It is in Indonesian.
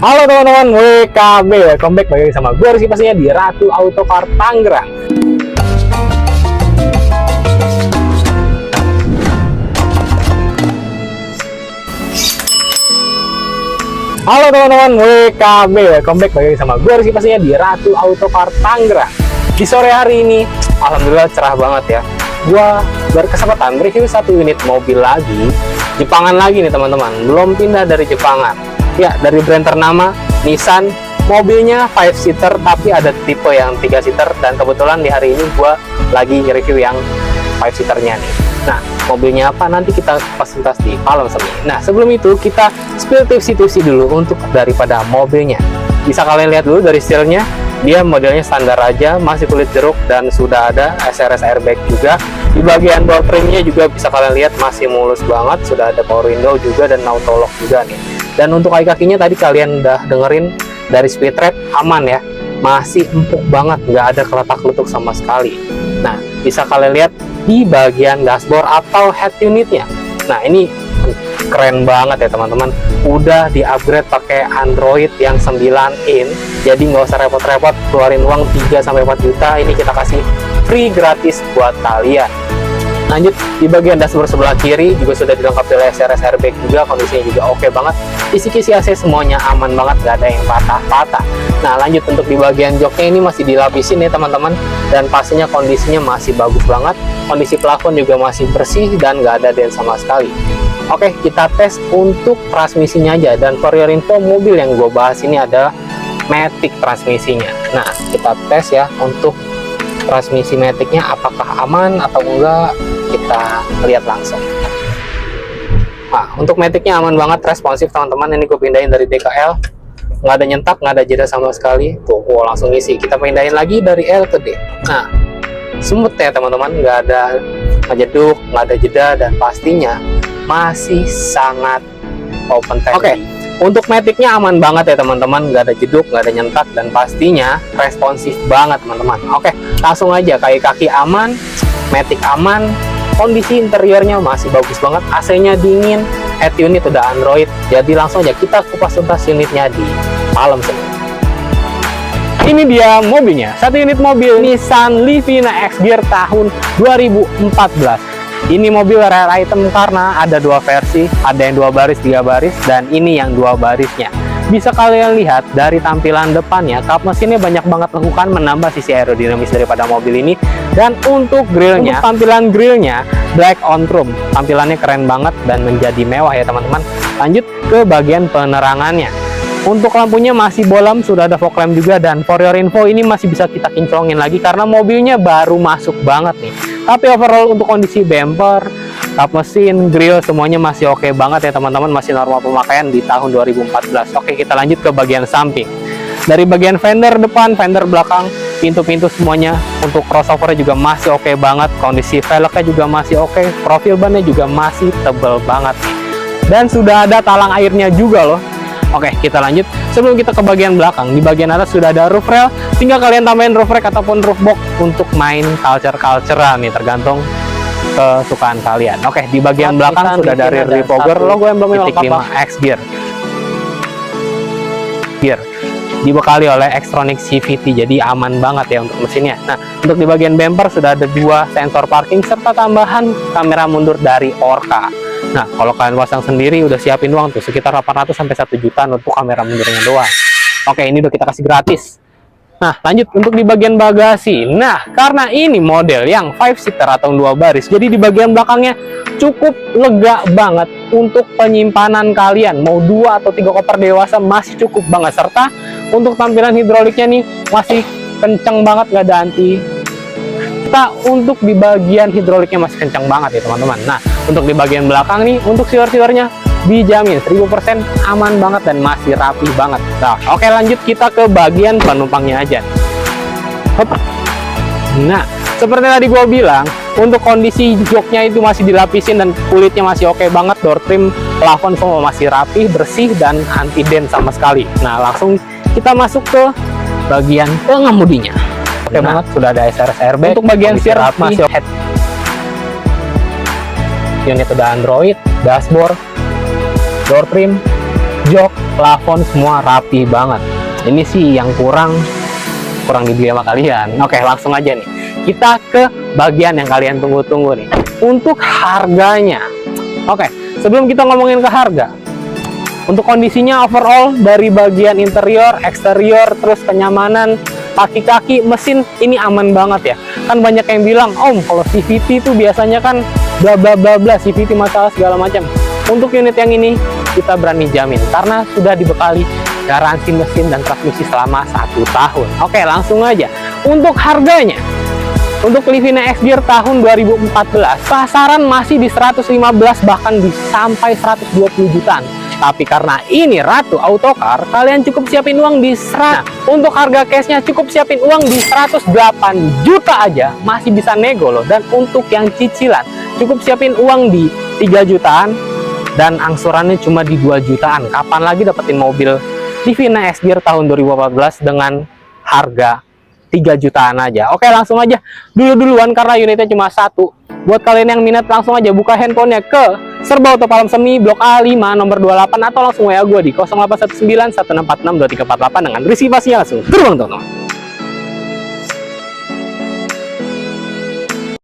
Halo teman-teman WKB, welcome back lagi sama gue Rizky pastinya di Ratu Auto Car Tangerang. Halo teman-teman WKB, welcome back lagi sama gue Rizky pastinya di Ratu Auto Car Tangerang. Di sore hari ini, alhamdulillah cerah banget ya. Gue berkesempatan review satu unit mobil lagi, Jepangan lagi nih teman-teman, belum pindah dari Jepangan. Ya, dari brand ternama Nissan. Mobilnya 5-seater tapi ada tipe yang 3-seater, dan kebetulan di hari ini gua lagi review yang 5-seaternya nih. Nah, mobilnya apa nanti kita kupas di Palem Semi. Nah, sebelum itu kita spill tipsi-tipsi dulu untuk daripada mobilnya. Bisa kalian lihat dulu dari setirnya, dia modelnya standar aja, masih kulit jeruk dan sudah ada SRS airbag juga. Di bagian door trimnya juga bisa kalian lihat masih mulus banget, sudah ada power window juga dan auto lock juga nih. Dan untuk kaki-kakinya tadi kalian udah dengerin dari speed trap, aman ya, masih empuk banget, nggak ada keletak-letuk sama sekali. Nah, bisa kalian lihat di bagian dashboard atau head unitnya. Nah, ini keren banget ya teman-teman, udah di upgrade pakai Android yang 9 in, jadi nggak usah repot-repot keluarin uang 3-4 juta. Ini kita kasih free gratis buat kalian. Lanjut, di bagian dashboard sebelah kiri juga sudah dilengkapi oleh SRS airbag juga, kondisinya juga oke banget. Kisi-kisi AC semuanya aman banget, gak ada yang patah-patah. Nah, lanjut untuk di bagian joknya ini masih dilapisin ya teman-teman, dan pastinya kondisinya masih bagus banget. Kondisi plafon juga masih bersih dan gak ada dent sama sekali. Oke, kita tes untuk transmisinya aja, dan for your info, mobil yang gue bahas ini adalah matic transmisinya. Nah, kita tes ya untuk transmisi maticnya apakah aman atau enggak, kita lihat langsung. Nah, untuk maticnya aman banget, responsif teman-teman. Ini gue pindahin dari DKL, nggak ada nyentak, nggak ada jeda sama sekali. Tuh, langsung isi. Kita pindahin lagi dari L ke D. Nah, smooth ya teman-teman, nggak ada ngejeduk, nggak ada jeda, dan pastinya masih sangat open time. Oke, untuk maticnya aman banget ya teman-teman, nggak ada jeduk, nggak ada nyentak, dan pastinya responsif banget teman-teman. Oke, langsung aja, kaki-kaki aman, matic aman, kondisi interiornya masih bagus banget, AC-nya dingin, head unit udah Android. Jadi langsung aja kita kupas tuntas unitnya di Palem Semi. Ini dia mobilnya, satu unit mobil Nissan Livina X-Gear tahun 2014. Ini mobil rare item karena ada dua versi, ada yang 2 baris, 3 baris, dan ini yang 2 barisnya. Bisa kalian lihat dari tampilan depannya, kap mesinnya banyak banget lekukan, menambah sisi aerodinamis daripada mobil ini. Dan untuk grillnya, tampilan grillnya black on chrome, tampilannya keren banget dan menjadi mewah ya teman-teman. Lanjut ke bagian penerangannya. Untuk lampunya masih bolam, sudah ada fog lamp juga, dan for your info ini masih bisa kita kinclongin lagi karena mobilnya baru masuk banget nih. Tapi overall untuk kondisi bumper, kap mesin, grill semuanya masih oke banget ya teman-teman, masih normal pemakaian di tahun 2014. Oke, kita lanjut ke bagian samping. Dari bagian fender depan, fender belakang, pintu-pintu semuanya untuk crossover juga masih oke banget, kondisi velgnya juga masih oke, profil bannya juga masih tebel banget nih. Dan sudah ada talang airnya juga loh. Oke, kita lanjut. Sebelum kita ke bagian belakang, di bagian atas sudah ada roof rail. Tinggal kalian tambahin roof rack ataupun roof box untuk main culture-culturean nih, tergantung kesukaan kalian. Oke, di bagian belakang sudah dari Refogger, logo emblemnya lengkap 5 X-Gear. Dibekali oleh Xtronic CVT, jadi aman banget ya untuk mesinnya. Nah, untuk di bagian bumper sudah ada 2 sensor parking serta tambahan kamera mundur dari Orca. Nah, kalau kalian pasang sendiri udah siapin uang tuh sekitar 800 sampai 1 juta untuk kamera mundurnya doang. Oke, ini udah kita kasih gratis. Nah, lanjut untuk di bagian bagasi. Nah, karena ini model yang 5-seater atau 2 baris, jadi di bagian belakangnya cukup lega banget untuk penyimpanan kalian. Mau 2 atau 3 koper dewasa masih cukup banget. Serta untuk tampilan hidroliknya nih masih kenceng banget, nggak ada anti. Untuk di bagian hidroliknya masih kencang banget ya teman-teman. Nah, untuk di bagian belakang nih, untuk siwer-siwernya dijamin 1000% aman banget dan masih rapi banget. Nah, oke, lanjut kita ke bagian penumpangnya aja. Hop. Nah, seperti tadi gue bilang, untuk kondisi joknya itu masih dilapisin dan kulitnya masih oke banget, door trim, plafon semua masih rapi, bersih, dan anti dent sama sekali. Nah, langsung kita masuk ke bagian pengemudinya. Oke banget, sudah ada SRS airbag. Untuk bagian setir masih head unit udah Android, dashboard, door trim, jok, plafon semua rapi banget. Ini sih yang kurang dibeli sama kalian. Oke, langsung aja nih. Kita ke bagian yang kalian tunggu-tunggu nih. Untuk harganya. Oke, sebelum kita ngomongin ke harga, untuk kondisinya overall dari bagian interior, eksterior, terus kenyamanan, kaki-kaki, mesin ini aman banget ya. Kan banyak yang bilang, Om, kalau CVT itu biasanya kan bla bla bla bla, CVT masalah segala macam. Untuk unit yang ini kita berani jamin karena sudah dibekali garansi mesin dan transmisi selama 1 tahun. Oke, langsung aja. Untuk harganya, untuk Livina X Gear tahun 2014, pasaran masih di 115 bahkan sampai 120 jutaan. Tapi karena ini Ratu Autocar, kalian cukup siapin uang di untuk harga cashnya cukup siapin uang di 108 juta aja, masih bisa nego loh. Dan untuk yang cicilan, cukup siapin uang di 3 jutaan dan angsurannya cuma di 2 jutaan. Kapan lagi dapetin mobil Livina X Gear tahun 2014 dengan harga 3 jutaan aja? Oke, langsung aja duluan karena unitnya cuma 1. Buat kalian yang minat, langsung aja buka handphonenya ke Serba Auto Palem Semi Blok A5 nomor 28 atau langsung WA gue di 0819 1646 2348 dengan reservasinya langsung terbang teman-teman.